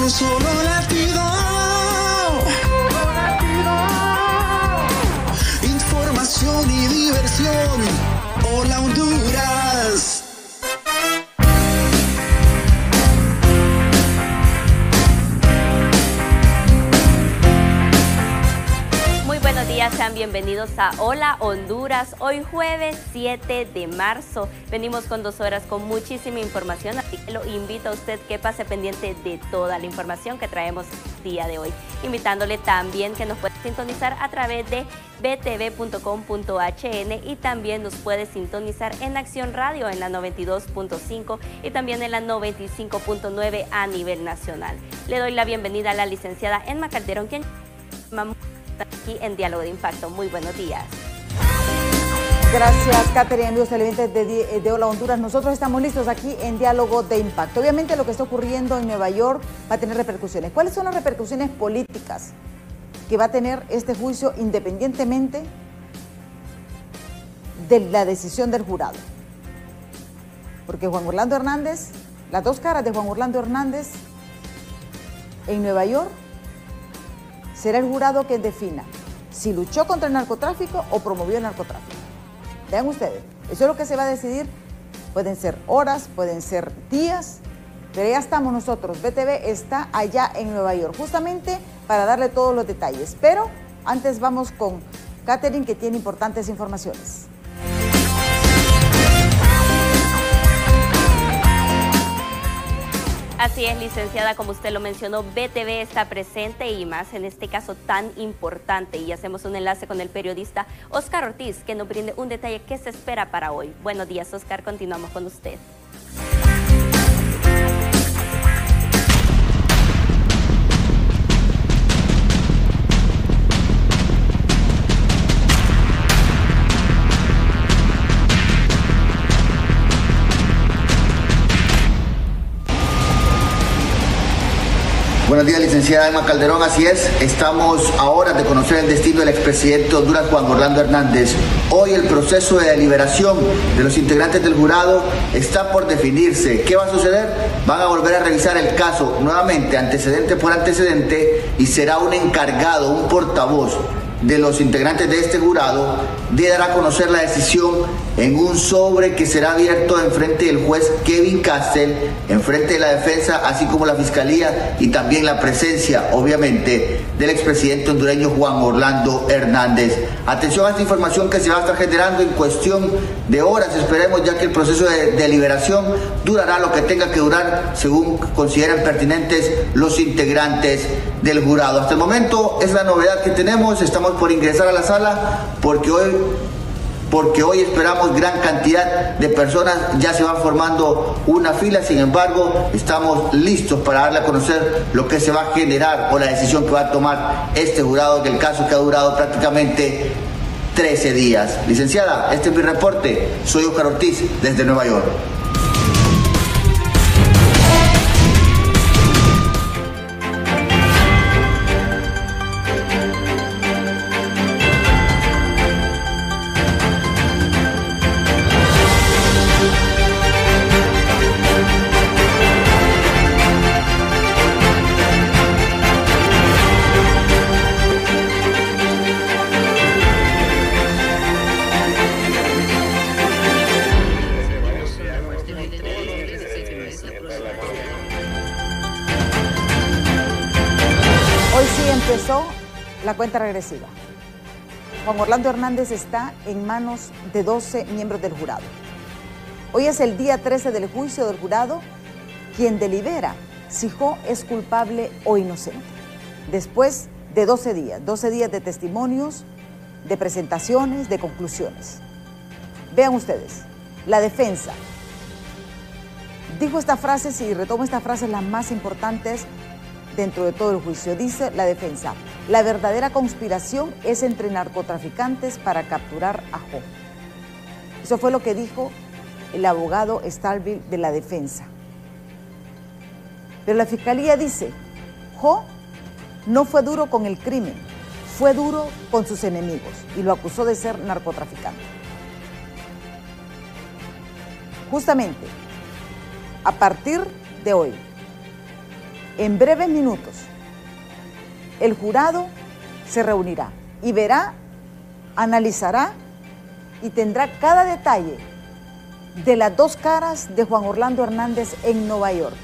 un solo latido. Información y diversión. Hola Honduras. Buenos días, sean bienvenidos a Hola Honduras. Hoy jueves 7 de marzo. Venimos con 2 horas con muchísima información, así que lo invito a usted que pase pendiente de toda la información que traemos el día de hoy. Invitándole también que nos puede sintonizar a través de btv.com.hn y también nos puede sintonizar en Acción Radio en la 92.5 y también en la 95.9 a nivel nacional. Le doy la bienvenida a la licenciada Emma Calderón, quien aquí en Diálogo de Impacto. Muy buenos días. Gracias, Catherine, amigos televidentes de Hola Honduras. Nosotros estamos listos aquí en Diálogo de Impacto. Obviamente lo que está ocurriendo en Nueva York va a tener repercusiones. ¿Cuáles son las repercusiones políticas que va a tener este juicio independientemente de la decisión del jurado? Porque Juan Orlando Hernández, las dos caras de Juan Orlando Hernández en Nueva York, será el jurado que defina si luchó contra el narcotráfico o promovió el narcotráfico. Vean ustedes, eso es lo que se va a decidir. Pueden ser horas, pueden ser días, pero ya estamos nosotros. BTV está allá en Nueva York, justamente para darle todos los detalles. Pero antes vamos con Catherine, que tiene importantes informaciones. Así es, licenciada, como usted lo mencionó, BTV está presente y más en este caso tan importante. Y hacemos un enlace con el periodista Oscar Ortiz, que nos brinde un detalle que se espera para hoy. Buenos días, Oscar, continuamos con usted. Buenos días, licenciada Emma Calderón. Así es, estamos a horas de conocer el destino del expresidente de Honduras, Juan Orlando Hernández. Hoy el proceso de deliberación de los integrantes del jurado está por definirse. ¿Qué va a suceder? Van a volver a revisar el caso nuevamente, antecedente por antecedente, y será un encargado, un portavoz de los integrantes de este jurado de dar a conocer la decisión en un sobre que será abierto en frente del juez Kevin Castell, en frente de la defensa, así como la fiscalía, y también la presencia, obviamente, del expresidente hondureño Juan Orlando Hernández. Atención a esta información que se va a estar generando en cuestión de horas, esperemos, ya que el proceso de deliberación durará lo que tenga que durar, según consideren pertinentes los integrantes del jurado. Hasta el momento es la novedad que tenemos. Estamos por ingresar a la sala porque hoy esperamos gran cantidad de personas. Ya se va formando una fila, sin embargo estamos listos para darle a conocer lo que se va a generar o la decisión que va a tomar este jurado del caso que ha durado prácticamente 13 días. Licenciada, este es mi reporte. Soy Oscar Ortiz desde Nueva York. Empezó la cuenta regresiva. Juan Orlando Hernández está en manos de 12 miembros del jurado. Hoy es el día 13 del juicio del jurado, quien delibera si Jo es culpable o inocente. Después de 12 días de testimonios, de presentaciones, de conclusiones. Vean ustedes, la defensa dijo estas frases, y retomo estas frases las más importantes dentro de todo el juicio. Dice la defensa: la verdadera conspiración es entre narcotraficantes para capturar a Jo. Eso fue lo que dijo el abogado Starville de la defensa. Pero la fiscalía dice: Jo no fue duro con el crimen, fue duro con sus enemigos, y lo acusó de ser narcotraficante. Justamente, a partir de hoy, En breves minutos, el jurado se reunirá y verá, analizará y tendrá cada detalle de las dos caras de Juan Orlando Hernández en Nueva York.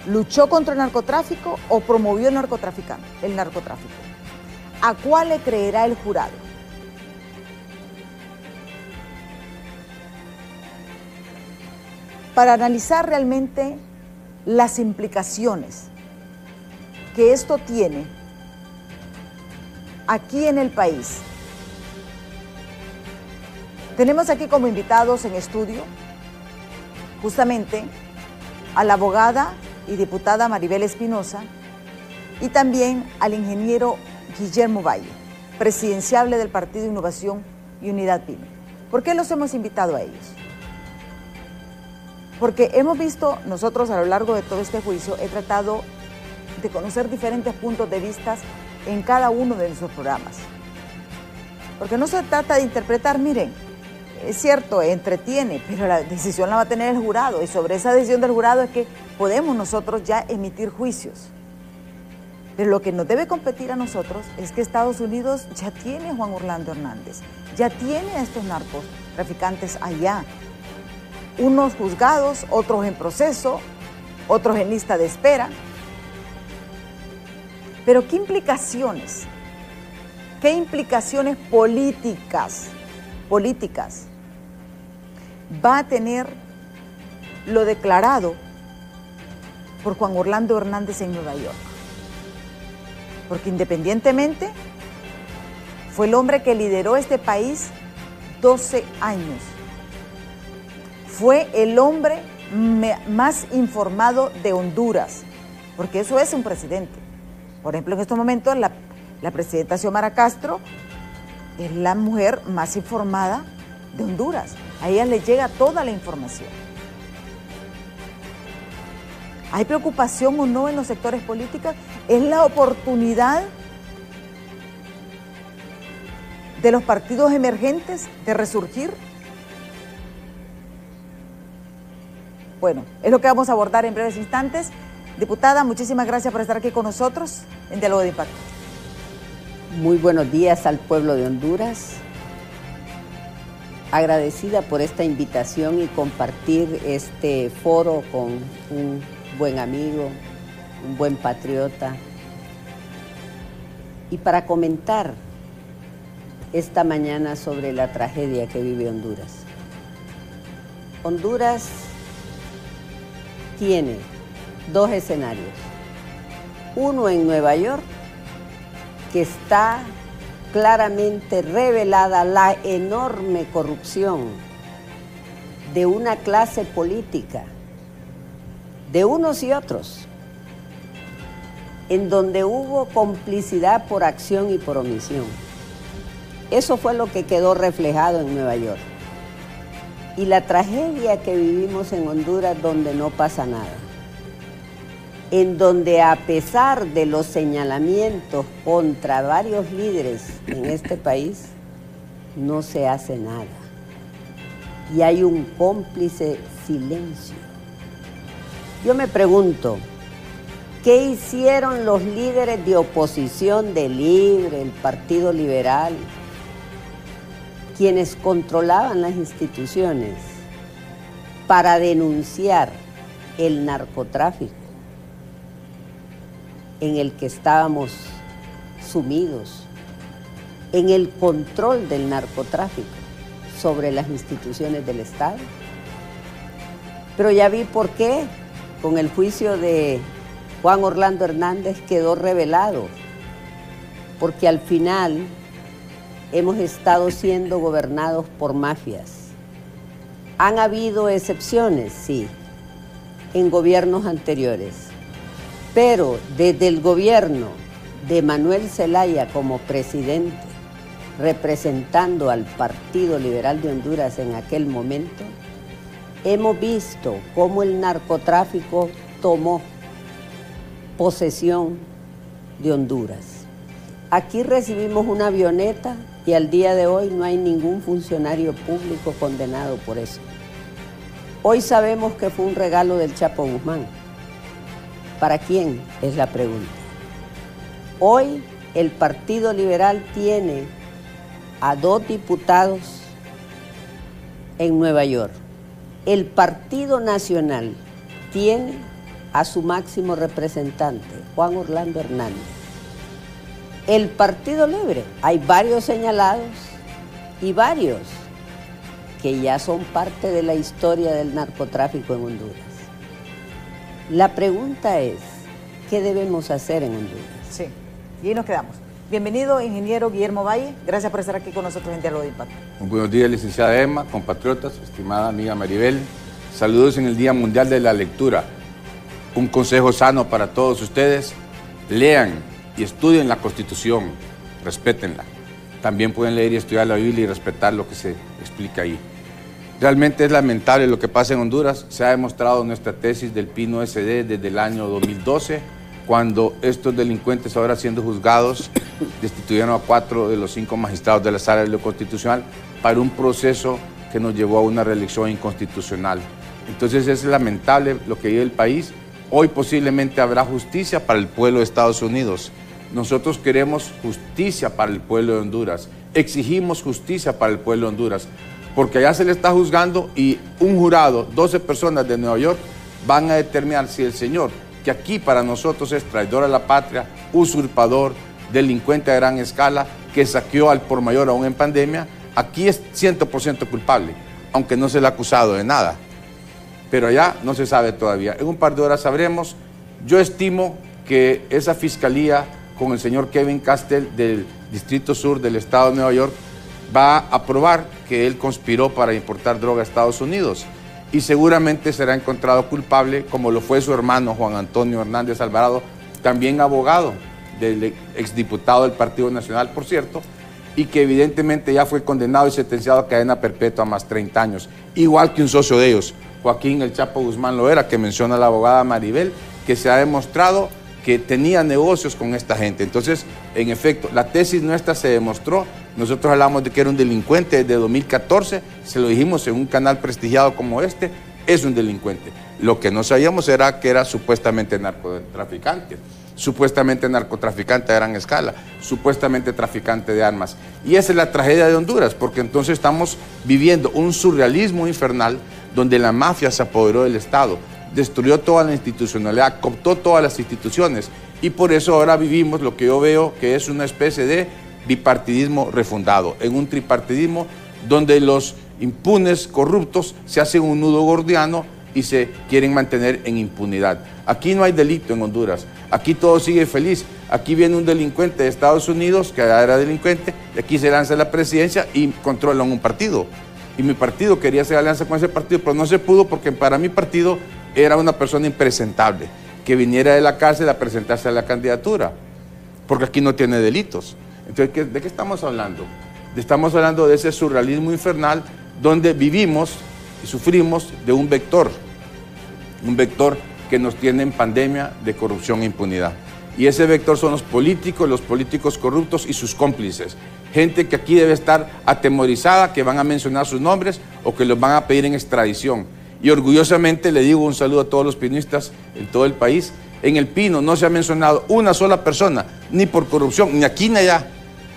¿Luchó contra el narcotráfico o promovió el narcotráfico? ¿A cuál le creerá el jurado? Para analizar realmente las implicaciones que esto tiene aquí en el país, tenemos aquí como invitados en estudio justamente a la abogada y diputada Maribel Espinosa y también al ingeniero Guillermo Valle, presidenciable del Partido Innovación y Unidad PYME. ¿Por qué los hemos invitado a ellos? Porque hemos visto nosotros a lo largo de todo este juicio, he tratado de conocer diferentes puntos de vista en cada uno de nuestros programas. Porque no se trata de interpretar, miren, es cierto, entretiene, pero la decisión la va a tener el jurado y sobre esa decisión del jurado es que podemos nosotros ya emitir juicios. Pero lo que nos debe competir a nosotros es que Estados Unidos ya tiene a Juan Orlando Hernández, ya tiene a estos narcotraficantes allá. Unos juzgados, otros en proceso, otros en lista de espera. Pero ¿qué implicaciones políticas va a tener lo declarado por Juan Orlando Hernández en Nueva York? Porque independientemente fue el hombre que lideró este país 12 años. Fue el hombre más informado de Honduras, porque eso es un presidente. Por ejemplo, en estos momentos la presidenta Xiomara Castro es la mujer más informada de Honduras. A ella le llega toda la información. ¿Hay preocupación o no en los sectores políticos? ¿Es la oportunidad de los partidos emergentes de resurgir? Bueno, es lo que vamos a abordar en breves instantes. Diputada, muchísimas gracias por estar aquí con nosotros en Diálogo de Impacto. Muy buenos días al pueblo de Honduras. Agradecida por esta invitación y compartir este foro con un buen amigo, un buen patriota. Y para comentar esta mañana sobre la tragedia que vive Honduras. Honduras tiene dos escenarios. Uno en Nueva York, que está claramente revelada la enorme corrupción de una clase política, de unos y otros, en donde hubo complicidad por acción y por omisión. Eso fue lo que quedó reflejado en Nueva York. Y la tragedia que vivimos en Honduras, donde no pasa nada, en donde a pesar de los señalamientos contra varios líderes en este país, no se hace nada. Y hay un cómplice silencio. Yo me pregunto, ¿qué hicieron los líderes de oposición de Libre, el Partido Liberal, quienes controlaban las instituciones, para denunciar el narcotráfico en el que estábamos sumidos, en el control del narcotráfico sobre las instituciones del Estado? Pero ya vi por qué con el juicio de Juan Orlando Hernández quedó revelado, porque al final hemos estado siendo gobernados por mafias. Han habido excepciones, sí, en gobiernos anteriores, pero desde el gobierno de Manuel Zelaya como presidente, representando al Partido Liberal de Honduras en aquel momento, hemos visto cómo el narcotráfico tomó posesión de Honduras. Aquí recibimos una avioneta y al día de hoy no hay ningún funcionario público condenado por eso. Hoy sabemos que fue un regalo del Chapo Guzmán, ¿Para quién? Es la pregunta. Hoy el Partido Liberal tiene a 2 diputados en Nueva York. El Partido Nacional tiene a su máximo representante, Juan Orlando Hernández. El Partido Libre, hay varios señalados y varios que ya son parte de la historia del narcotráfico en Honduras. La pregunta es, ¿qué debemos hacer en Honduras? Sí, y ahí nos quedamos. Bienvenido, ingeniero Guillermo Valle. Gracias por estar aquí con nosotros en Diálogo de Impacto. Buenos días, licenciada Emma, compatriotas, estimada amiga Maribel. Saludos en el Día Mundial de la Lectura. Un consejo sano para todos ustedes: lean y estudien la Constitución, respétenla. También pueden leer y estudiar la Biblia y respetar lo que se explica ahí. Realmente es lamentable lo que pasa en Honduras. Se ha demostrado en nuestra tesis del PINO SD desde el año 2012, cuando estos delincuentes, ahora siendo juzgados, destituyeron a 4 de los 5 magistrados de la Sala de lo Constitucional para un proceso que nos llevó a una reelección inconstitucional. Entonces es lamentable lo que vive el país. Hoy posiblemente habrá justicia para el pueblo de Estados Unidos. Nosotros queremos justicia para el pueblo de Honduras. Exigimos justicia para el pueblo de Honduras, porque allá se le está juzgando y un jurado, 12 personas de Nueva York, van a determinar si el señor, que aquí para nosotros es traidor a la patria, usurpador, delincuente a gran escala, que saqueó al por mayor aún en pandemia, aquí es 100% culpable, aunque no se le ha acusado de nada. Pero allá no se sabe todavía. En un par de horas sabremos. Yo estimo que esa fiscalía, con el señor Kevin Castell del Distrito Sur del Estado de Nueva York, va a probar que él conspiró para importar droga a Estados Unidos. Y seguramente será encontrado culpable, como lo fue su hermano Juan Antonio Hernández Alvarado, también abogado del exdiputado del Partido Nacional, por cierto, y que evidentemente ya fue condenado y sentenciado a cadena perpetua más 30 años, igual que un socio de ellos, Joaquín El Chapo Guzmán Loera, que menciona la abogada Maribel, que se ha demostrado que tenía negocios con esta gente. Entonces, en efecto, la tesis nuestra se demostró. Nosotros hablamos de que era un delincuente desde 2014, se lo dijimos en un canal prestigiado como este, es un delincuente. Lo que no sabíamos era que era supuestamente narcotraficante, supuestamente narcotraficante a gran escala, supuestamente traficante de armas. Y esa es la tragedia de Honduras, porque entonces estamos viviendo un surrealismo infernal donde la mafia se apoderó del Estado, destruyó toda la institucionalidad, cooptó todas las instituciones, y por eso ahora vivimos lo que yo veo que es una especie de bipartidismo refundado, en un tripartidismo donde los impunes corruptos se hacen un nudo gordiano y se quieren mantener en impunidad. Aquí no hay delito en Honduras, aquí todo sigue feliz. Aquí viene un delincuente de Estados Unidos, que era delincuente, y aquí se lanza la presidencia y controlan un partido. Y mi partido quería hacer alianza con ese partido, pero no se pudo porque para mi partido era una persona impresentable, que viniera de la cárcel a presentarse a la candidatura, porque aquí no tiene delitos. Entonces, ¿de qué estamos hablando? Estamos hablando de ese surrealismo infernal donde vivimos y sufrimos de un vector que nos tiene en pandemia de corrupción e impunidad. Y ese vector son los políticos corruptos y sus cómplices. Gente que aquí debe estar atemorizada, que van a mencionar sus nombres o que los van a pedir en extradición. Y orgullosamente le digo un saludo a todos los pinistas en todo el país. En el Pino no se ha mencionado una sola persona, ni por corrupción, ni aquí ni allá.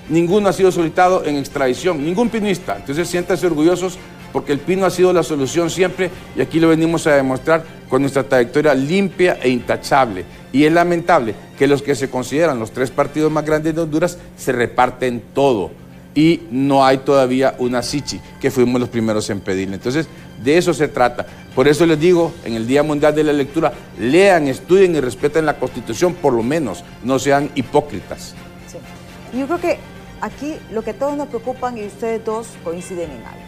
Ninguno ha sido solicitado en extradición, ningún pinista. Entonces siéntanse orgullosos porque el Pino ha sido la solución siempre y aquí lo venimos a demostrar con nuestra trayectoria limpia e intachable. Y es lamentable que los que se consideran los 3 partidos más grandes de Honduras se reparten todo y no hay todavía una Sichi, que fuimos los primeros en pedirle. Entonces, de eso se trata. Por eso les digo, en el Día Mundial de la Lectura, lean, estudien y respeten la Constitución, por lo menos, no sean hipócritas. Sí. Y yo creo que aquí lo que a todos nos preocupan y ustedes dos coinciden en algo.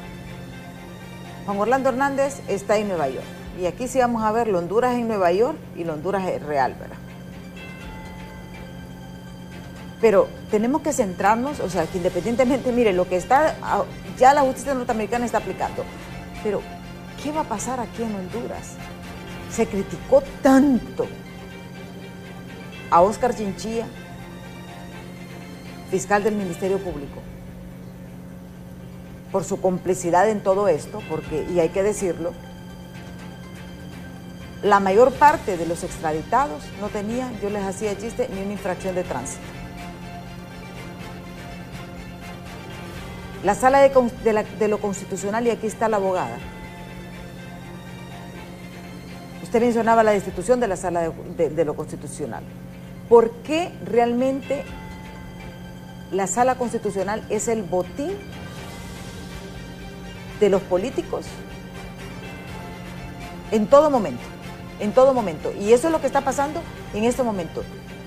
Juan Orlando Hernández está en Nueva York. Y aquí sí vamos a ver la Honduras en Nueva York y la Honduras real, ¿verdad? Pero tenemos que centrarnos, o sea, que independientemente, mire, lo que está, ya la justicia norteamericana está aplicando. Pero, ¿qué va a pasar aquí en Honduras? Se criticó tanto a Óscar Chinchilla, fiscal del Ministerio Público, por su complicidad en todo esto, porque, y hay que decirlo, la mayor parte de los extraditados no tenían, yo les hacía chiste, ni una infracción de tránsito. La sala de lo constitucional, y aquí está la abogada. Usted mencionaba la destitución de la sala de lo constitucional. ¿Por qué realmente la sala constitucional es el botín de los políticos? En todo momento, en todo momento. Y eso es lo que está pasando en este momento.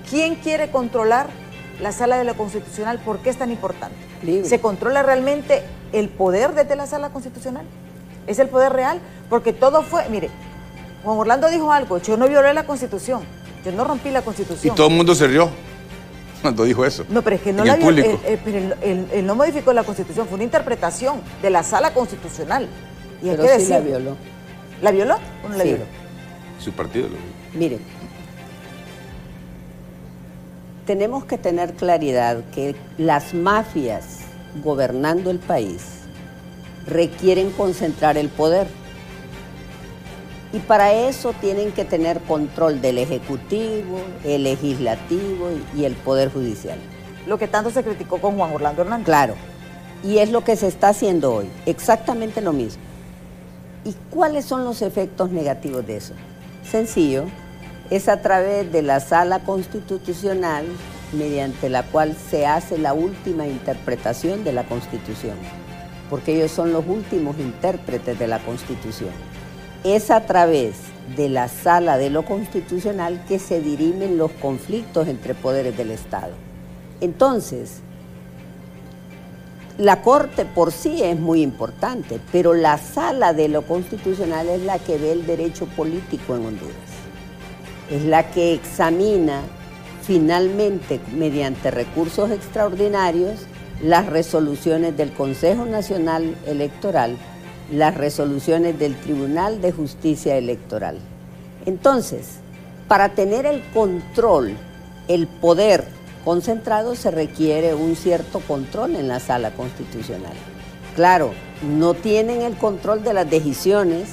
¿Quién quiere controlar la sala de lo constitucional? ¿Por qué es tan importante? Libre. ¿Se controla realmente el poder desde la sala constitucional? ¿Es el poder real? Porque todo fue, mire, Juan Orlando dijo algo, yo no violé la Constitución, yo no rompí la Constitución. Y todo el mundo se rió cuando dijo eso. No, pero es que no la violó, pero él no modificó la Constitución, fue una interpretación de la sala constitucional. Y hay Pero que sí la decir, violó. ¿la violó o no la Sí. violó? Su partido lo Miren, tenemos que tener claridad que las mafias gobernando el país requieren concentrar el poder. Y para eso tienen que tener control del Ejecutivo, el Legislativo y el Poder Judicial. Lo que tanto se criticó con Juan Orlando Hernández. Claro, y es lo que se está haciendo hoy, exactamente lo mismo. ¿Y cuáles son los efectos negativos de eso? Sencillo, es a través de la Sala Constitucional mediante la cual se hace la última interpretación de la Constitución, porque ellos son los últimos intérpretes de la Constitución. Es a través de la Sala de lo Constitucional que se dirimen los conflictos entre poderes del Estado. Entonces, la Corte por sí es muy importante, pero la Sala de lo Constitucional es la que ve el derecho político en Honduras. Es la que examina finalmente, mediante recursos extraordinarios, las resoluciones del Consejo Nacional Electoral, las resoluciones del Tribunal de Justicia Electoral. Entonces, para tener el control, el poder concentrado, se requiere un cierto control en la Sala Constitucional. Claro, no tienen el control de las decisiones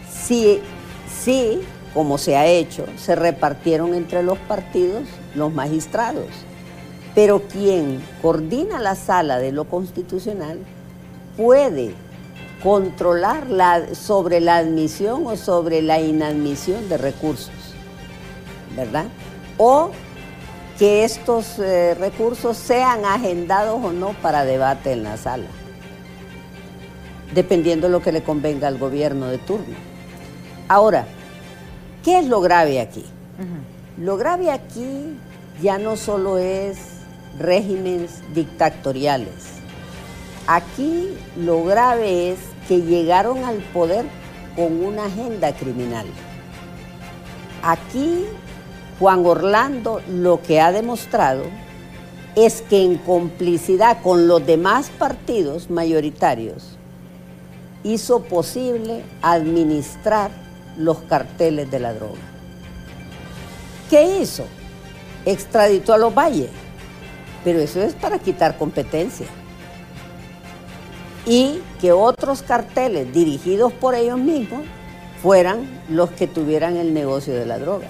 si como se ha hecho, se repartieron entre los partidos los magistrados. Pero quien coordina la Sala de lo Constitucional puede controlar sobre la admisión o sobre la inadmisión de recursos, ¿verdad? O que estos recursos sean agendados o no para debate en la sala, dependiendo de lo que le convenga al gobierno de turno. Ahora, ¿qué es lo grave aquí? Lo grave aquí ya no solo es regímenes dictatoriales. Aquí lo grave es que llegaron al poder con una agenda criminal. Aquí Juan Orlando lo que ha demostrado es que en complicidad con los demás partidos mayoritarios hizo posible administrar los carteles de la droga. ¿Qué hizo? Extraditó a los Valle, pero eso es para quitar competencia. Y que otros carteles dirigidos por ellos mismos fueran los que tuvieran el negocio de la droga.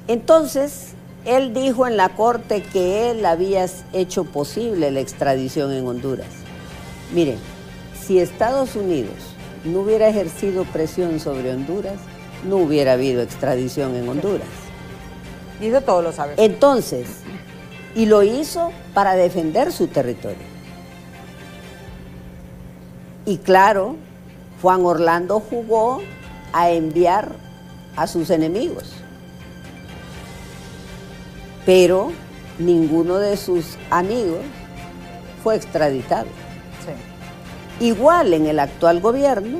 Entonces, él dijo en la corte que él había hecho posible la extradición en Honduras. Miren, si Estados Unidos no hubiera ejercido presión sobre Honduras, no hubiera habido extradición en Honduras. Y eso todos lo saben. Entonces, y lo hizo para defender su territorio. Y claro, Juan Orlando jugó a enviar a sus enemigos. Pero ninguno de sus amigos fue extraditado. Sí. Igual en el actual gobierno,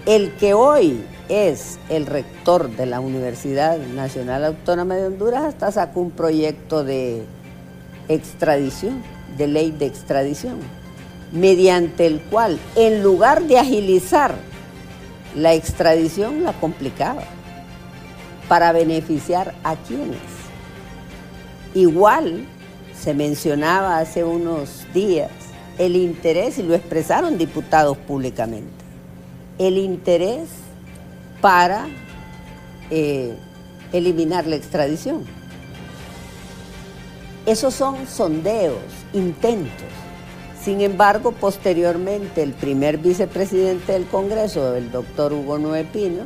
el que hoy es el rector de la Universidad Nacional Autónoma de Honduras hasta sacó un proyecto de extradición, de ley de extradición, mediante el cual, en lugar de agilizar la extradición, la complicaba para beneficiar a quienes. Igual se mencionaba hace unos días el interés, y lo expresaron diputados públicamente, el interés para eliminar la extradición. Esos son sondeos, intentos. Sin embargo, posteriormente, el primer vicepresidente del Congreso, el doctor Hugo Noé Pino,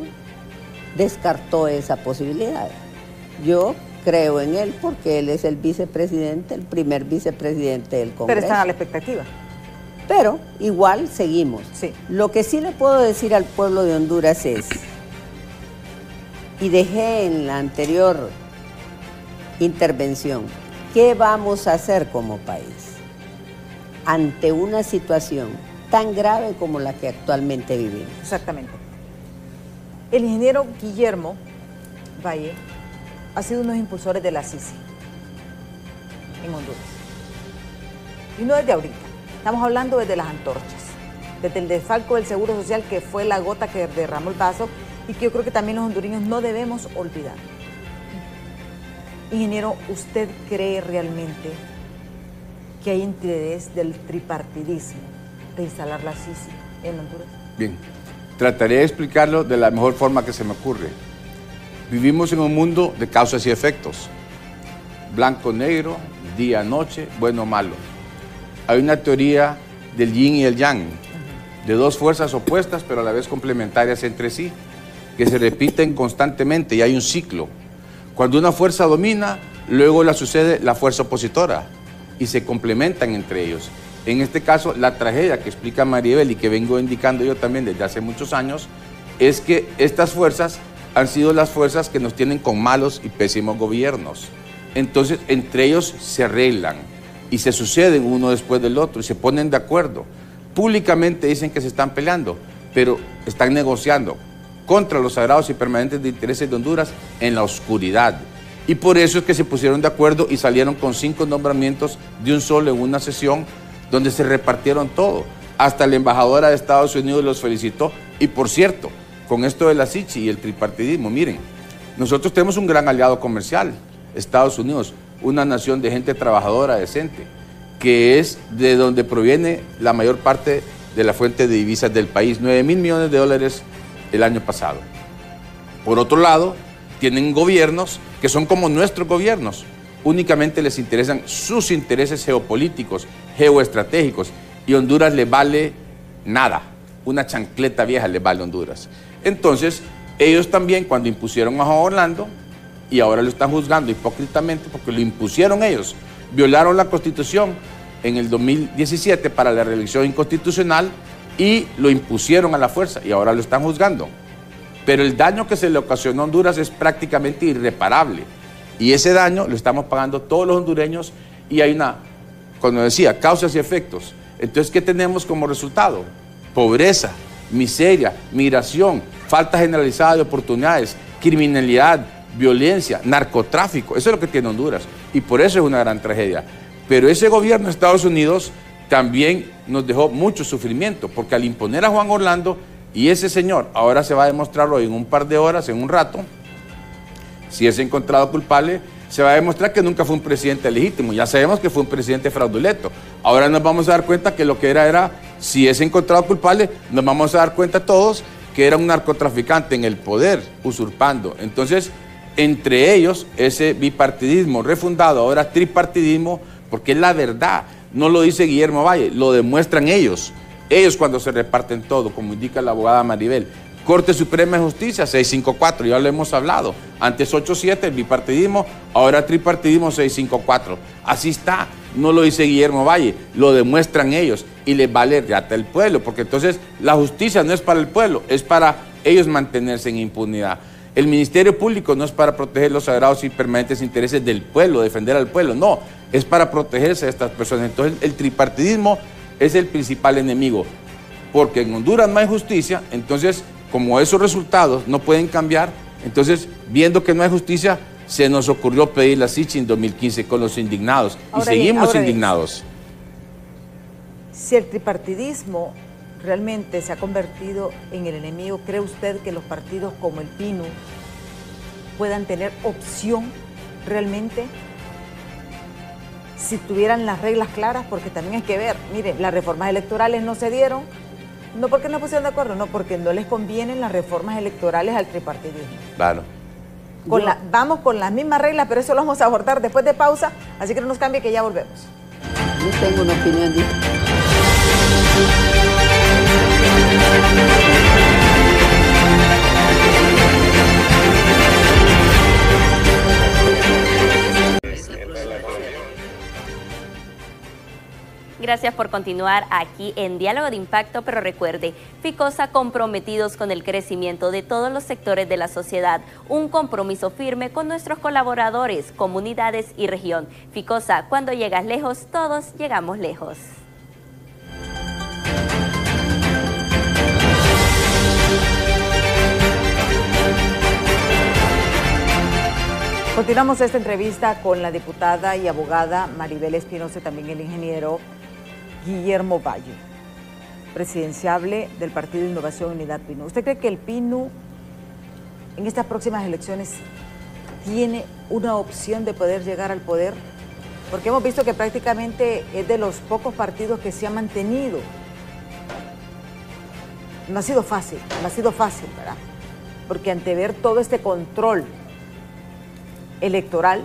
descartó esa posibilidad. Yo creo en él porque él es el vicepresidente, el primer vicepresidente del Congreso. Pero están a la expectativa. Pero igual seguimos. Sí. Lo que sí le puedo decir al pueblo de Honduras es, y dejé en la anterior intervención, ¿qué vamos a hacer como país ante una situación tan grave como la que actualmente vivimos? Exactamente. El ingeniero Guillermo Valle ha sido uno de los impulsores de la CICI en Honduras. Y no desde ahorita. Estamos hablando desde las antorchas, desde el desfalco del Seguro Social, que fue la gota que derramó el vaso y que yo creo que también los hondureños no debemos olvidar. Ingeniero, ¿usted cree realmente que hay interés del tripartidismo de instalar la CICI en Honduras? Bien, trataré de explicarlo de la mejor forma que se me ocurre. Vivimos en un mundo de causas y efectos. Blanco, negro, día, noche, bueno, malo. Hay una teoría del yin y el yang, de dos fuerzas opuestas pero a la vez complementarias entre sí, que se repiten constantemente y hay un ciclo. Cuando una fuerza domina, luego la sucede la fuerza opositora y se complementan entre ellos. En este caso, la tragedia que explica Maribel y que vengo indicando yo también desde hace muchos años, es que estas fuerzas han sido las fuerzas que nos tienen con malos y pésimos gobiernos. Entonces, entre ellos se arreglan y se suceden uno después del otro y se ponen de acuerdo. Públicamente dicen que se están peleando, pero están negociando contra los sagrados y permanentes de intereses de Honduras en la oscuridad. Y por eso es que se pusieron de acuerdo y salieron con 5 nombramientos de un solo en una sesión donde se repartieron todo. Hasta la embajadora de Estados Unidos los felicitó. Y por cierto, con esto de la CICI y el tripartidismo, miren, nosotros tenemos un gran aliado comercial, Estados Unidos, una nación de gente trabajadora, decente, que es de donde proviene la mayor parte de la fuente de divisas del país, 9.000 millones de dólares el año pasado. Por otro lado, tienen gobiernos que son como nuestros gobiernos, únicamente les interesan sus intereses geopolíticos, geoestratégicos, y Honduras le vale nada, una chancleta vieja le vale a Honduras. Entonces, ellos también cuando impusieron a Juan Orlando, y ahora lo están juzgando hipócritamente porque lo impusieron ellos, violaron la Constitución en el 2017 para la reelección inconstitucional y lo impusieron a la fuerza y ahora lo están juzgando. Pero el daño que se le ocasionó a Honduras es prácticamente irreparable y ese daño lo estamos pagando todos los hondureños y hay una, como decía, causas y efectos. Entonces, ¿qué tenemos como resultado? Pobreza, miseria, migración, falta generalizada de oportunidades, criminalidad, violencia, narcotráfico. Eso es lo que tiene Honduras y por eso es una gran tragedia. Pero ese gobierno de Estados Unidos también nos dejó mucho sufrimiento porque al imponer a Juan Orlando y ese señor, ahora se va a demostrar hoy en un par de horas, en un rato, si es encontrado culpable, se va a demostrar que nunca fue un presidente legítimo. Ya sabemos que fue un presidente fraudulento. Ahora nos vamos a dar cuenta que lo que era, si es encontrado culpable, nos vamos a dar cuenta todos que era un narcotraficante en el poder, usurpando. Entonces, entre ellos, ese bipartidismo refundado, ahora tripartidismo, porque es la verdad, no lo dice Guillermo Valle, lo demuestran ellos. Ellos cuando se reparten todo, como indica la abogada Maribel. Corte Suprema de Justicia, 654, ya lo hemos hablado. Antes 8-7, el bipartidismo, ahora tripartidismo, 654. Así está, no lo dice Guillermo Valle, lo demuestran ellos y les vale reata el pueblo, porque entonces la justicia no es para el pueblo, es para ellos mantenerse en impunidad. El Ministerio Público no es para proteger los sagrados y permanentes intereses del pueblo, defender al pueblo, no, es para protegerse de estas personas. Entonces el tripartidismo es el principal enemigo, porque en Honduras no hay justicia, entonces como esos resultados no pueden cambiar, entonces viendo que no hay justicia, se nos ocurrió pedir la CICI en 2015 con los indignados y seguimos indignados. Si el tripartidismo realmente se ha convertido en el enemigo, ¿cree usted que los partidos como el PINU puedan tener opción realmente si tuvieran las reglas claras? Porque también hay que ver, mire, las reformas electorales no se dieron, No porque no pusieron de acuerdo, no, porque no les convienen las reformas electorales al tripartidismo. Claro. Vamos con las mismas reglas, pero eso lo vamos a abordar después de pausa, así que no nos cambie que ya volvemos. Yo tengo una opinión diferente. Gracias por continuar aquí en Diálogo de Impacto, pero recuerde, Ficosa comprometidos con el crecimiento de todos los sectores de la sociedad, un compromiso firme con nuestros colaboradores, comunidades y región. Ficosa, cuando llegas lejos, todos llegamos lejos. Continuamos esta entrevista con la diputada y abogada Maribel Espinosa, también el ingeniero Guillermo Valle, presidenciable del Partido Innovación Unidad PINU. ¿Usted cree que el PINU en estas próximas elecciones tiene una opción de poder llegar al poder? Porque hemos visto que prácticamente es de los pocos partidos que se ha mantenido. No ha sido fácil, ¿verdad? Porque ante ver todo este control electoral,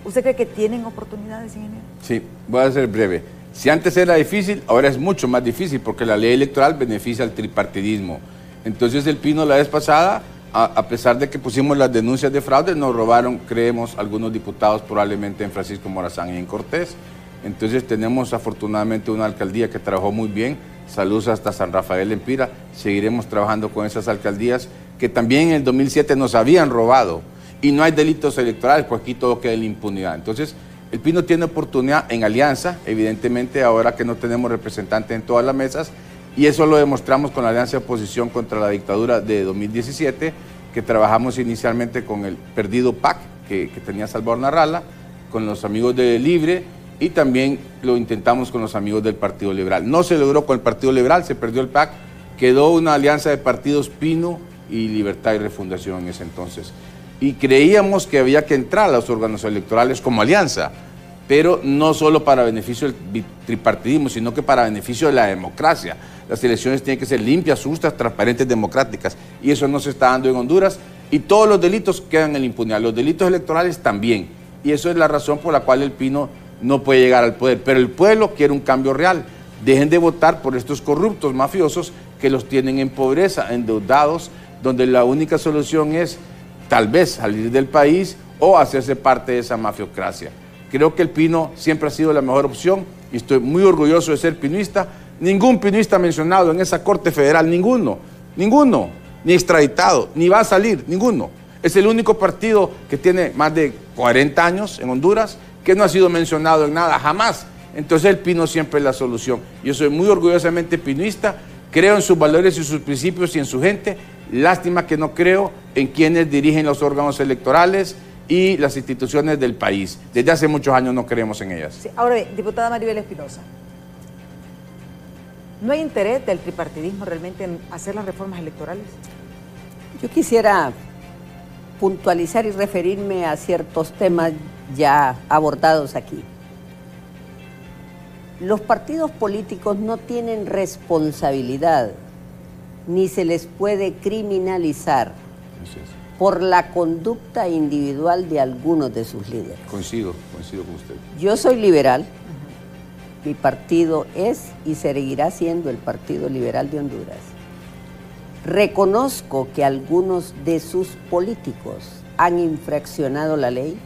¿usted cree que tienen oportunidades, ingeniero? Sí, voy a ser breve. Si antes era difícil, ahora es mucho más difícil porque la ley electoral beneficia al tripartidismo. Entonces el PINU la vez pasada, a pesar de que pusimos las denuncias de fraude, nos robaron, creemos, algunos diputados, probablemente en Francisco Morazán y en Cortés. Entonces tenemos afortunadamente una alcaldía que trabajó muy bien. Saludos hasta San Rafael Empira. Seguiremos trabajando con esas alcaldías que también en el 2007 nos habían robado. Y no hay delitos electorales, pues aquí todo queda en la impunidad. Entonces, el PINU tiene oportunidad en alianza, evidentemente ahora que no tenemos representantes en todas las mesas, y eso lo demostramos con la alianza de oposición contra la dictadura de 2017, que trabajamos inicialmente con el perdido PAC, que tenía Salvador Narrala, con los amigos de Libre, y también lo intentamos con los amigos del Partido Liberal. No se logró con el Partido Liberal, se perdió el PAC, quedó una alianza de partidos PINU y Libertad y Refundación en ese entonces. Y creíamos que había que entrar a los órganos electorales como alianza, pero no solo para beneficio del tripartidismo, sino que para beneficio de la democracia. Las elecciones tienen que ser limpias, justas, transparentes, democráticas, y eso no se está dando en Honduras, y todos los delitos quedan en la impunidad, los delitos electorales también, y eso es la razón por la cual el PINU no puede llegar al poder, pero el pueblo quiere un cambio real. Dejen de votar por estos corruptos mafiosos que los tienen en pobreza, endeudados, donde la única solución es tal vez salir del país o hacerse parte de esa mafiocracia. Creo que el PINU siempre ha sido la mejor opción y estoy muy orgulloso de ser pinuista. Ningún pinuista mencionado en esa Corte Federal, ninguno, ni extraditado, ni va a salir, ninguno. Es el único partido que tiene más de 40 años en Honduras que no ha sido mencionado en nada, jamás. Entonces el PINU siempre es la solución. Yo soy muy orgullosamente pinuista, creo en sus valores y sus principios y en su gente. Lástima que no creo en quienes dirigen los órganos electorales y las instituciones del país. Desde hace muchos años no creemos en ellas. Sí, ahora bien, diputada Maribel Espinosa, ¿no hay interés del tripartidismo realmente en hacer las reformas electorales? Yo quisiera puntualizar y referirme a ciertos temas ya abordados aquí. Los partidos políticos no tienen responsabilidad ni se les puede criminalizar por la conducta individual de algunos de sus líderes. Coincido con usted. Yo soy liberal, mi partido es y seguirá siendo el Partido Liberal de Honduras. Reconozco que algunos de sus políticos han infraccionado la ley.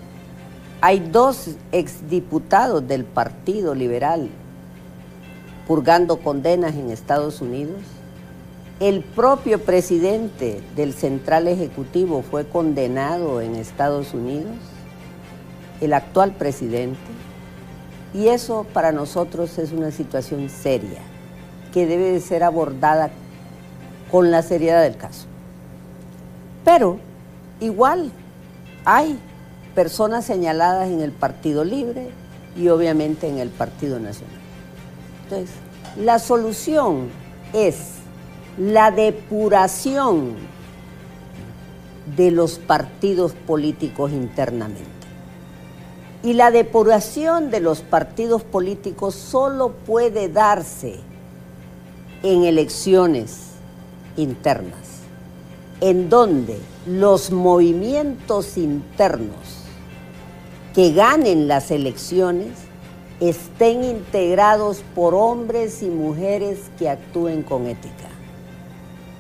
Hay 2 exdiputados del Partido Liberal purgando condenas en Estados Unidos. El propio presidente del Central Ejecutivo fue condenado en Estados Unidos, el actual presidente, y eso para nosotros es una situación seria, que debe de ser abordada con la seriedad del caso. Pero igual hay personas señaladas en el Partido Libre y obviamente en el Partido Nacional. Entonces, la solución es la depuración de los partidos políticos internamente. Y la depuración de los partidos políticos solo puede darse en elecciones internas, en donde los movimientos internos que ganen las elecciones estén integrados por hombres y mujeres que actúen con ética,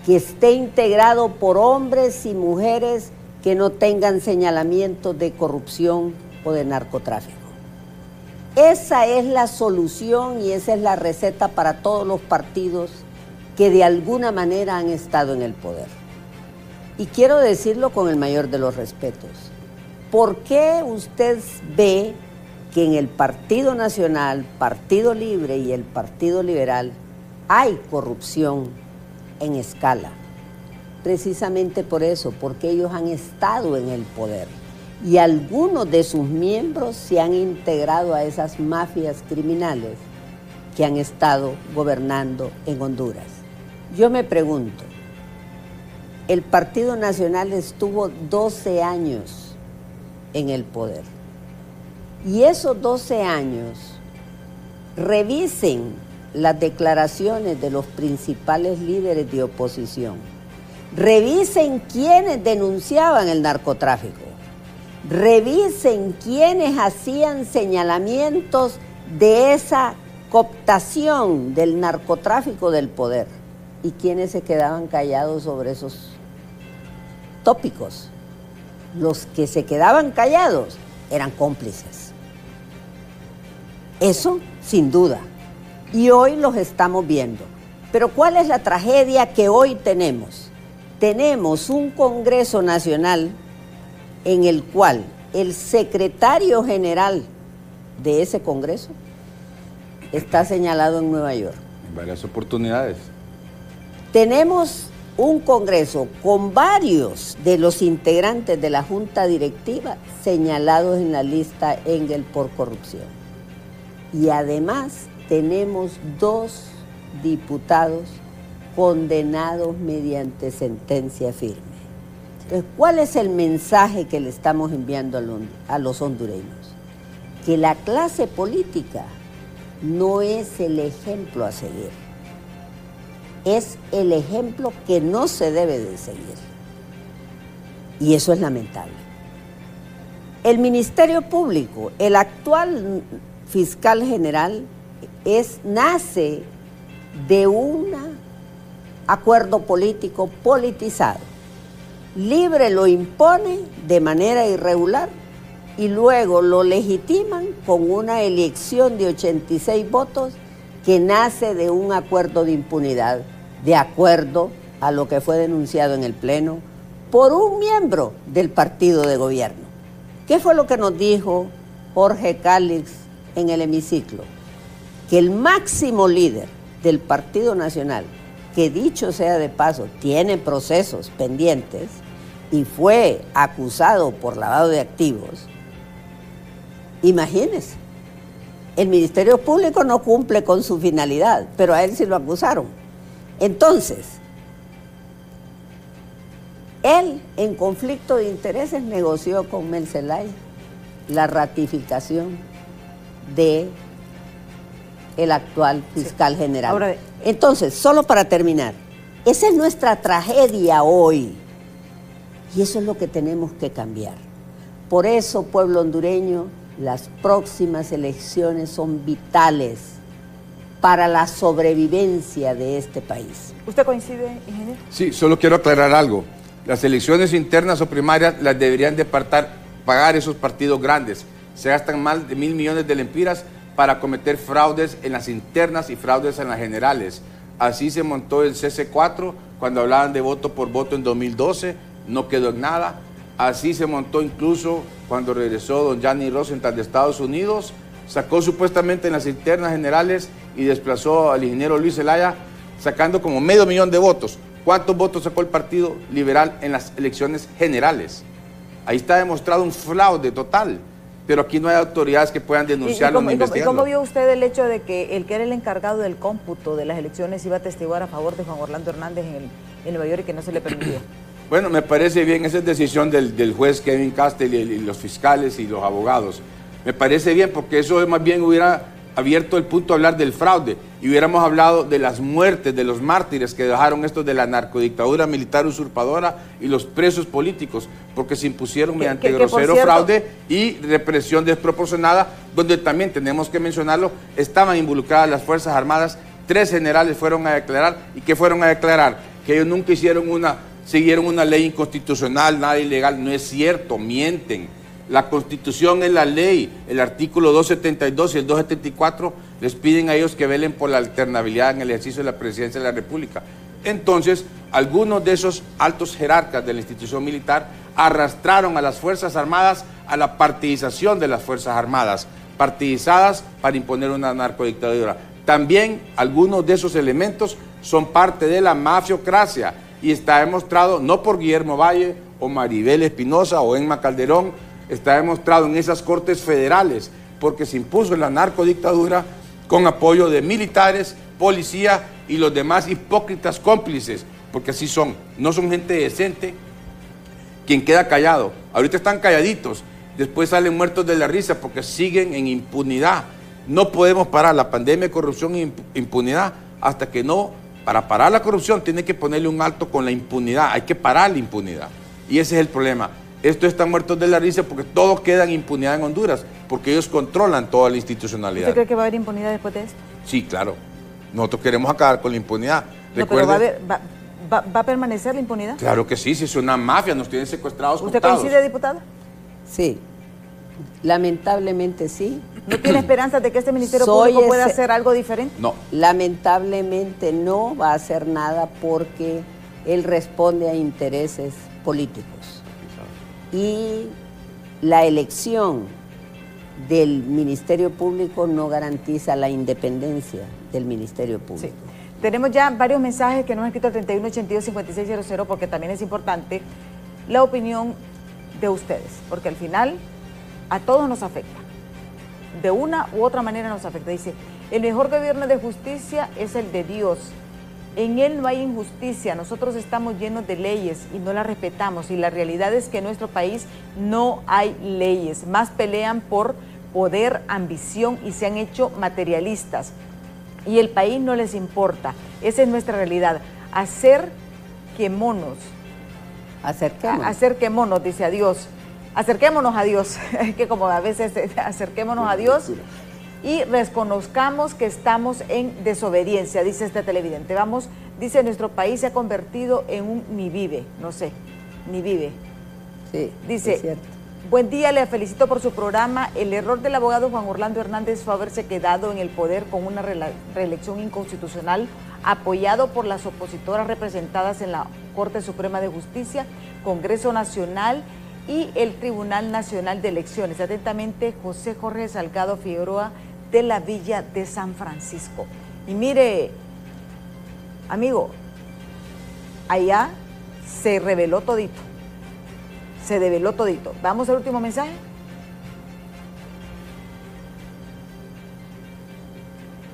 que esté integrado por hombres y mujeres que no tengan señalamientos de corrupción o de narcotráfico. Esa es la solución y esa es la receta para todos los partidos que de alguna manera han estado en el poder. Y quiero decirlo con el mayor de los respetos. ¿Por qué usted ve que en el Partido Nacional, Partido Libre y el Partido Liberal hay corrupción en escala? Precisamente por eso, porque ellos han estado en el poder y algunos de sus miembros se han integrado a esas mafias criminales que han estado gobernando en Honduras. Yo me pregunto, el Partido Nacional estuvo 12 años en el poder y esos 12 años, revisen las declaraciones de los principales líderes de oposición, revisen quiénes denunciaban el narcotráfico, revisen quiénes hacían señalamientos de esa cooptación del narcotráfico del poder y quiénes se quedaban callados sobre esos tópicos. Los que se quedaban callados eran cómplices. Eso sin duda. Y hoy los estamos viendo. Pero ¿cuál es la tragedia que hoy tenemos? Tenemos un Congreso Nacional en el cual el secretario general de ese Congreso está señalado en Nueva York. En varias oportunidades. Tenemos un Congreso con varios de los integrantes de la Junta Directiva señalados en la lista Engel por corrupción. Y además tenemos 2 diputados condenados mediante sentencia firme. Entonces, ¿cuál es el mensaje que le estamos enviando a los hondureños? Que la clase política no es el ejemplo a seguir, es el ejemplo que no se debe de seguir. Y eso es lamentable. El Ministerio Público, el actual fiscal general, nace de un acuerdo político politizado. Libre lo impone de manera irregular y luego lo legitiman con una elección de 86 votos que nace de un acuerdo de impunidad, de acuerdo a lo que fue denunciado en el Pleno por un miembro del partido de gobierno. ¿Qué fue lo que nos dijo Jorge Cálix en el hemiciclo? Que el máximo líder del Partido Nacional, que dicho sea de paso, tiene procesos pendientes y fue acusado por lavado de activos, imagínense, el Ministerio Público no cumple con su finalidad, pero a él sí lo acusaron. Entonces, él en conflicto de intereses negoció con Mel Zelaya la ratificación de el actual fiscal general. Ahora, entonces, solo para terminar, esa es nuestra tragedia hoy y eso es lo que tenemos que cambiar. Por eso, pueblo hondureño, las próximas elecciones son vitales para la sobrevivencia de este país. ¿Usted coincide, ingeniero? Sí, solo quiero aclarar algo. Las elecciones internas o primarias las deberían de pagar esos partidos grandes. Se gastan más de 1.000 millones de lempiras para cometer fraudes en las internas y fraudes en las generales. Así se montó el CC4 cuando hablaban de voto por voto en 2012, no quedó en nada. Así se montó incluso cuando regresó don Gianni Rosenthal de Estados Unidos, sacó supuestamente en las internas generales y desplazó al ingeniero Luis Zelaya, sacando como 500,000 de votos. ¿Cuántos votos sacó el Partido Liberal en las elecciones generales? Ahí está demostrado un fraude total, pero aquí no hay autoridades que puedan denunciarlo ni investigarlo. ¿Y cómo vio usted el hecho de que el que era el encargado del cómputo de las elecciones iba a testiguar a favor de Juan Orlando Hernández en Nueva York y que no se le permitió? Bueno, me parece bien, esa es decisión del juez Kevin Castell y los fiscales y los abogados. Me parece bien porque eso más bien hubiera abierto el punto a hablar del fraude y hubiéramos hablado de las muertes, de los mártires que dejaron estos de la narcodictadura militar usurpadora y los presos políticos, porque se impusieron mediante grosero fraude y represión desproporcionada, donde también tenemos que mencionarlo, estaban involucradas las Fuerzas Armadas, 3 generales fueron a declarar. ¿Y qué fueron a declarar? Que ellos nunca siguieron una ley inconstitucional, nada ilegal. No es cierto, mienten. La Constitución es la ley, el artículo 272 y el 274 les piden a ellos que velen por la alternabilidad en el ejercicio de la presidencia de la República. Entonces, algunos de esos altos jerarcas de la institución militar arrastraron a las Fuerzas Armadas a la partidización de las Fuerzas Armadas, partidizadas para imponer una narcodictadura. También algunos de esos elementos son parte de la mafiocracia y está demostrado no por Guillermo Valle o Maribel Espinosa o Emma Calderón, está demostrado en esas cortes federales, porque se impuso la narcodictadura con apoyo de militares, policía y los demás hipócritas cómplices, porque así son, no son gente decente quien queda callado. Ahorita están calladitos, después salen muertos de la risa porque siguen en impunidad. No podemos parar la pandemia de corrupción e impunidad hasta que no, para parar la corrupción tiene que ponerle un alto con la impunidad, hay que parar la impunidad. Y ese es el problema. Estos están muertos de la risa porque todos quedan en impunidad en Honduras, porque ellos controlan toda la institucionalidad. ¿Usted cree que va a haber impunidad después de esto? Sí, claro. Nosotros queremos acabar con la impunidad. No, pero ¿va a permanecer la impunidad? Claro que sí, si es una mafia, nos tienen secuestrados. ¿Usted contados. coincide, diputada? Sí, lamentablemente sí. ¿No tiene esperanzas de que este Ministerio Público pueda hacer algo diferente? No. Lamentablemente no va a hacer nada porque él responde a intereses políticos. Y la elección del Ministerio Público no garantiza la independencia del Ministerio Público. Sí. Tenemos ya varios mensajes que nos han escrito al 3182-5600 porque también es importante la opinión de ustedes, porque al final a todos nos afecta. De una u otra manera nos afecta. Dice, el mejor gobierno de justicia es el de Dios. En él no hay injusticia, nosotros estamos llenos de leyes y no las respetamos, y la realidad es que en nuestro país no hay leyes, más pelean por poder, ambición y se han hecho materialistas y el país no les importa. Esa es nuestra realidad. Acerquémonos, dice a Dios. Acerquémonos a Dios, que como a veces acerquémonos a Dios y reconozcamos que estamos en desobediencia, dice este televidente. Vamos, dice, nuestro país se ha convertido en un ni vive, no sé, ni vive. Sí, dice, es cierto. Buen día, le felicito por su programa. El error del abogado Juan Orlando Hernández fue haberse quedado en el poder con una reelección inconstitucional, apoyado por las opositoras representadas en la Corte Suprema de Justicia, Congreso Nacional y el Tribunal Nacional de Elecciones. Atentamente, José Jorge Salgado Figueroa, de la Villa de San Francisco. Y mire, amigo, allá se reveló todito. Se develó todito. Vamos al último mensaje.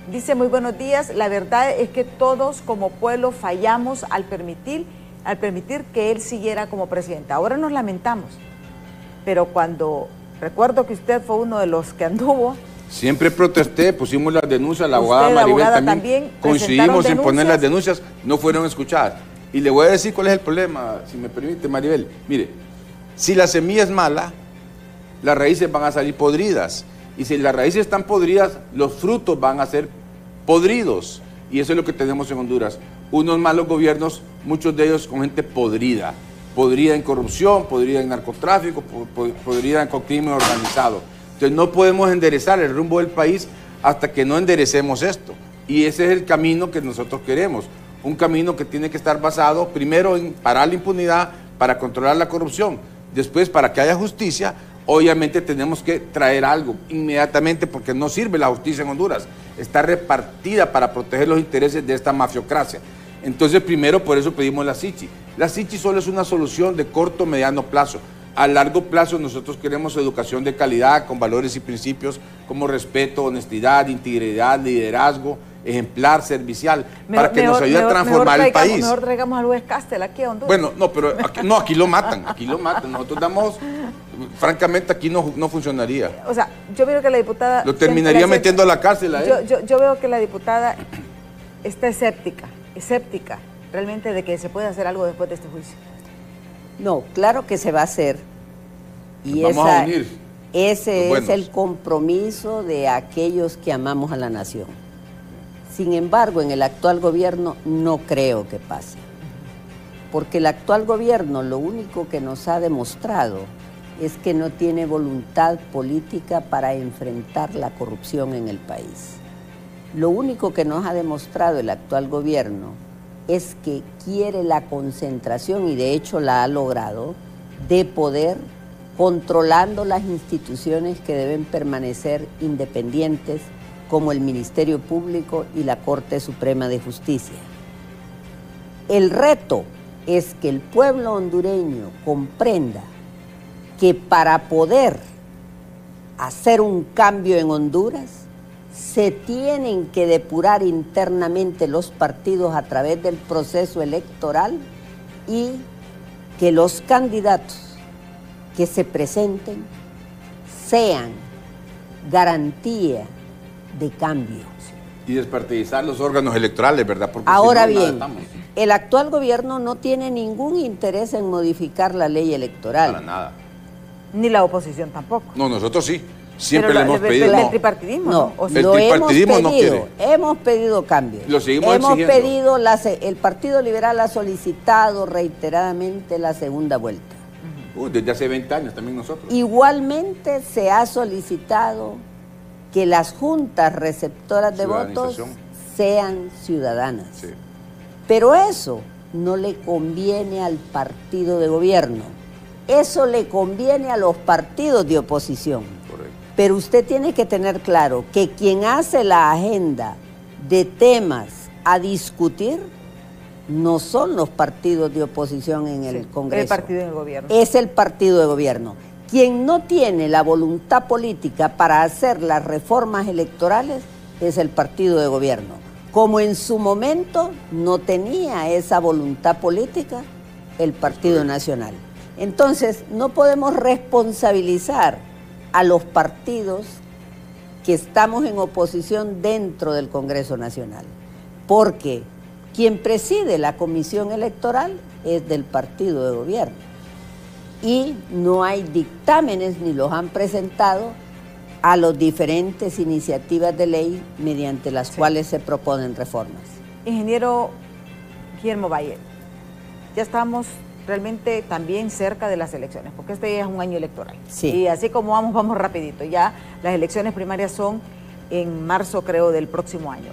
Dice, muy buenos días. La verdad es que todos como pueblo fallamos al permitir que él siguiera como presidente. Ahora nos lamentamos. Pero cuando recuerdo que usted fue uno de los que anduvo. Siempre protesté, pusimos las denuncias, la abogada Maribel también coincidimos en poner las denuncias, no fueron escuchadas. Y le voy a decir cuál es el problema, si me permite, Maribel. Mire, si la semilla es mala, las raíces van a salir podridas. Y si las raíces están podridas, los frutos van a ser podridos. Y eso es lo que tenemos en Honduras. Unos malos gobiernos, muchos de ellos con gente podrida. Podrida en corrupción, podrida en narcotráfico, podrida en crimen organizado. Entonces no podemos enderezar el rumbo del país hasta que no enderecemos esto. Y ese es el camino que nosotros queremos. Un camino que tiene que estar basado primero en parar la impunidad para controlar la corrupción. Después, para que haya justicia, obviamente tenemos que traer algo inmediatamente porque no sirve la justicia en Honduras. Está repartida para proteger los intereses de esta mafiocracia. Entonces, primero, por eso pedimos la SICHI. La SICHI solo es una solución de corto, mediano plazo. A largo plazo nosotros queremos educación de calidad con valores y principios como respeto, honestidad, integridad, liderazgo ejemplar, servicial, para que nos ayude a transformar el país. Mejor traigamos al West Castle aquí a Honduras. Bueno, no, pero aquí lo matan, Nosotros damos, francamente, aquí no funcionaría. O sea, yo veo que la diputada... Lo terminaría metiendo a la cárcel a él. Yo veo que la diputada está escéptica realmente de que se puede hacer algo después de este juicio. No, claro que se va a hacer. Y vamos a unir. Ese es el compromiso de aquellos que amamos a la nación. Sin embargo, en el actual gobierno no creo que pase. Porque el actual gobierno lo único que nos ha demostrado es que no tiene voluntad política para enfrentar la corrupción en el país. Lo único que nos ha demostrado el actual gobierno es que quiere la concentración, y de hecho la ha logrado, de poder controlando las instituciones que deben permanecer independientes, como el Ministerio Público y la Corte Suprema de Justicia. El reto es que el pueblo hondureño comprenda que para poder hacer un cambio en Honduras, se tienen que depurar internamente los partidos a través del proceso electoral y que los candidatos que se presenten sean garantía de cambio. Y despartidizar los órganos electorales, ¿verdad? Porque ahora si no, bien, el actual gobierno no tiene ningún interés en modificar la ley electoral. Para nada. Ni la oposición tampoco. No, el hemos pedido. Pero el tripartidismo no. ¿no? El tripartidismo no quiere. Hemos pedido cambios. Lo seguimos exigiendo. El Partido Liberal ha solicitado reiteradamente la segunda vuelta. Desde hace 20 años también nosotros. Igualmente se ha solicitado que las juntas receptoras de votos sean ciudadanas. Sí. Pero eso no le conviene al partido de gobierno. Eso le conviene a los partidos de oposición. Correcto. Pero usted tiene que tener claro que quien hace la agenda de temas a discutir no son los partidos de oposición en el Congreso. El partido de gobierno. Es el partido de gobierno. Quien no tiene la voluntad política para hacer las reformas electorales es el partido de gobierno. Como en su momento no tenía esa voluntad política el Partido Nacional. Entonces, no podemos responsabilizar a los partidos que estamos en oposición dentro del Congreso Nacional, porque quien preside la comisión electoral es del partido de gobierno y no hay dictámenes ni los han presentado a las diferentes iniciativas de ley mediante las cuales se proponen reformas. Ingeniero Guillermo Valle, ya estamos realmente también cerca de las elecciones, porque este ya es un año electoral. Sí. Y así como vamos rapidito. Ya las elecciones primarias son en marzo, creo, del próximo año.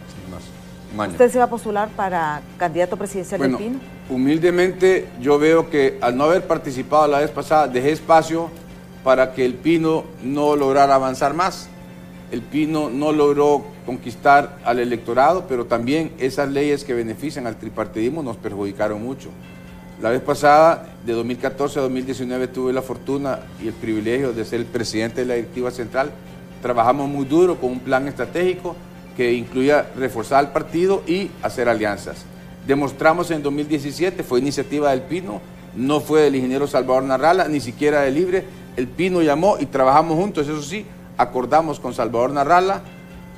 Un año. ¿Usted se va a postular para candidato presidencial del Pino? Humildemente yo veo que al no haber participado la vez pasada, dejé espacio para que el Pino no lograra avanzar más. El Pino no logró conquistar al electorado, pero también esas leyes que benefician al tripartidismo nos perjudicaron mucho. La vez pasada, de 2014 a 2019, tuve la fortuna y el privilegio de ser el presidente de la directiva central. Trabajamos muy duro con un plan estratégico que incluía reforzar el partido y hacer alianzas. Demostramos en 2017, fue iniciativa del Pino, no fue del ingeniero Salvador Narrala, ni siquiera de Libre. El Pino llamó y trabajamos juntos, eso sí, acordamos con Salvador Narrala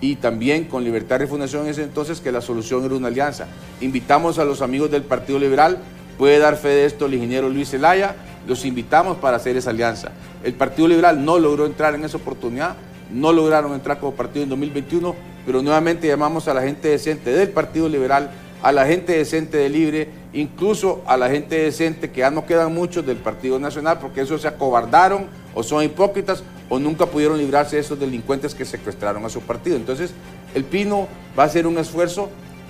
y también con Libertad y Refundación en ese entonces que la solución era una alianza. Invitamos a los amigos del Partido Liberal, puede dar fe de esto el ingeniero Luis Zelaya, los invitamos para hacer esa alianza. El Partido Liberal no logró entrar en esa oportunidad, no lograron entrar como partido en 2021, pero nuevamente llamamos a la gente decente del Partido Liberal, a la gente decente de Libre, incluso a la gente decente que ya no quedan muchos del Partido Nacional, porque esos se acobardaron o son hipócritas o nunca pudieron librarse de esos delincuentes que secuestraron a su partido. Entonces, el Pino va a hacer un esfuerzo.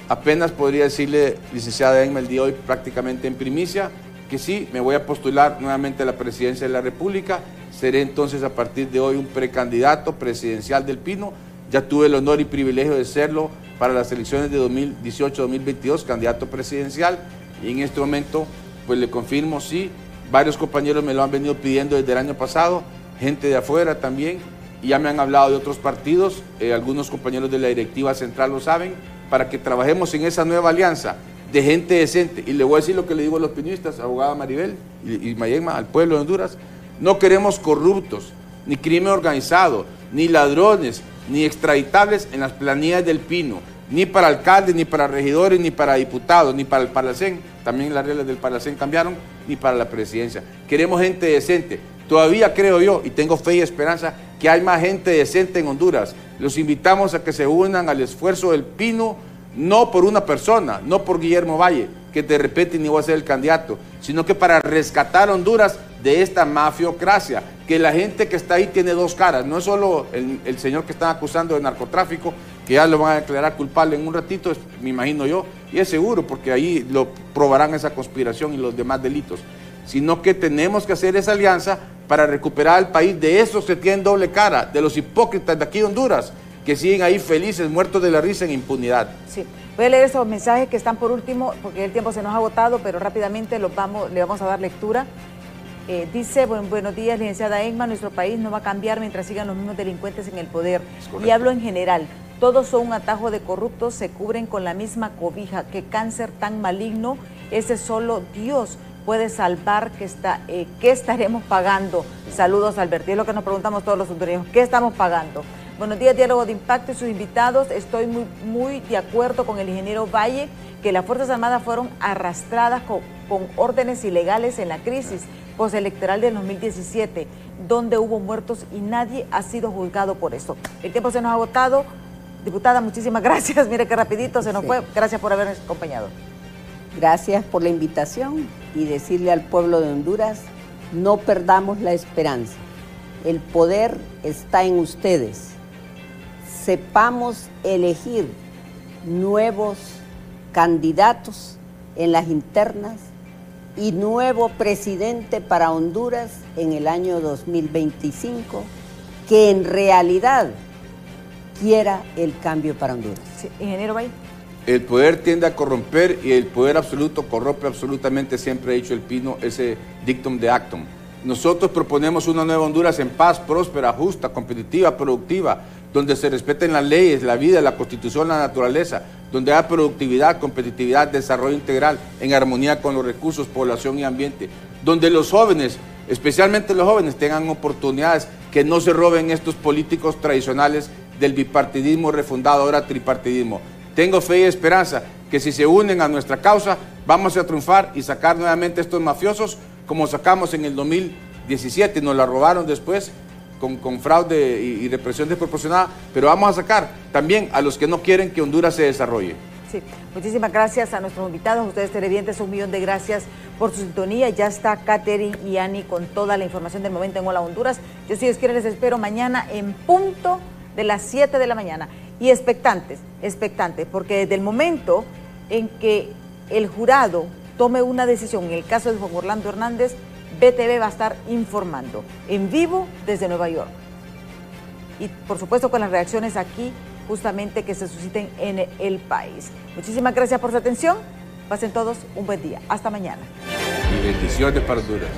Apenas podría decirle, licenciada Emma, el día de hoy prácticamente en primicia, que sí, me voy a postular nuevamente a la presidencia de la República. Seré entonces a partir de hoy un precandidato presidencial del Pino. Ya tuve el honor y privilegio de serlo para las elecciones de 2018-2022, candidato presidencial. Y en este momento, pues le confirmo, sí, varios compañeros me lo han venido pidiendo desde el año pasado, gente de afuera también, y ya me han hablado de otros partidos, algunos compañeros de la directiva central lo saben, para que trabajemos en esa nueva alianza de gente decente. Y le voy a decir lo que le digo a los pinistas, abogada Maribel y Mayema, al pueblo de Honduras: no queremos corruptos, ni crimen organizado, ni ladrones, ni extraditables en las planillas del Pino, ni para alcaldes, ni para regidores, ni para diputados, ni para el Parlacén. También las reglas del Parlacén cambiaron, ni para la presidencia. Queremos gente decente. Todavía creo yo, y tengo fe y esperanza, que hay más gente decente en Honduras. Los invitamos a que se unan al esfuerzo del Pino, no por una persona, no por Guillermo Valle, que de repente ni va a ser el candidato, sino que para rescatar Honduras de esta mafiocracia, que la gente que está ahí tiene dos caras. No es solo el señor que están acusando de narcotráfico, que ya lo van a declarar culpable en un ratito, me imagino yo, y es seguro, porque ahí lo probarán esa conspiración y los demás delitos, sino que tenemos que hacer esa alianza para recuperar al país de esos que tienen doble cara, de los hipócritas de aquí de Honduras, que siguen ahí felices, muertos de la risa en impunidad. Sí, voy a leer esos mensajes que están por último, porque el tiempo se nos ha agotado, pero rápidamente le vamos a dar lectura. Dice: buenos días, licenciada Egma, nuestro país no va a cambiar mientras sigan los mismos delincuentes en el poder. Y hablo en general, todos son un atajo de corruptos, se cubren con la misma cobija. Qué cáncer tan maligno, ese solo Dios puede salvar. ¿Qué estaremos pagando? Saludos, Alberto. Es lo que nos preguntamos todos los hondureños, ¿qué estamos pagando? Buenos días, Diálogo de Impacto y sus invitados. Estoy muy de acuerdo con el ingeniero Valle, que las Fuerzas Armadas fueron arrastradas con órdenes ilegales en la crisis postelectoral del 2017, donde hubo muertos y nadie ha sido juzgado por eso. El tiempo se nos ha agotado. Diputada, muchísimas gracias. Mire qué rapidito se nos fue. Gracias por habernos acompañado. Gracias por la invitación y decirle al pueblo de Honduras: no perdamos la esperanza. El poder está en ustedes. Sepamos elegir nuevos candidatos en las internas y nuevo presidente para Honduras en el año 2025, que en realidad quiera el cambio para Honduras. Sí, ingeniero Valle. El poder tiende a corromper y el poder absoluto corrompe absolutamente, siempre ha dicho el Pino, ese dictum de actum. Nosotros proponemos una nueva Honduras en paz, próspera, justa, competitiva, productiva, donde se respeten las leyes, la vida, la constitución, la naturaleza, donde haya productividad, competitividad, desarrollo integral, en armonía con los recursos, población y ambiente, donde los jóvenes, especialmente los jóvenes, tengan oportunidades, que no se roben estos políticos tradicionales del bipartidismo refundado, ahora tripartidismo. Tengo fe y esperanza que si se unen a nuestra causa, vamos a triunfar y sacar nuevamente a estos mafiosos, como sacamos en el 2017, nos la robaron después, con fraude y represión desproporcionada, pero vamos a sacar también a los que no quieren que Honduras se desarrolle. Sí, muchísimas gracias a nuestros invitados, a ustedes televidentes, 1.000.000 de gracias por su sintonía. Ya está Catherine y Ani con toda la información del momento en Hola Honduras. Yo, si Dios quiere, les espero mañana en punto de las 7 de la mañana. Y expectantes, porque desde el momento en que el jurado tome una decisión, en el caso de Juan Orlando Hernández, BTV va a estar informando en vivo desde Nueva York. Y por supuesto con las reacciones aquí justamente que se susciten en el país. Muchísimas gracias por su atención. Pasen todos un buen día. Hasta mañana. Y bendiciones para Honduras.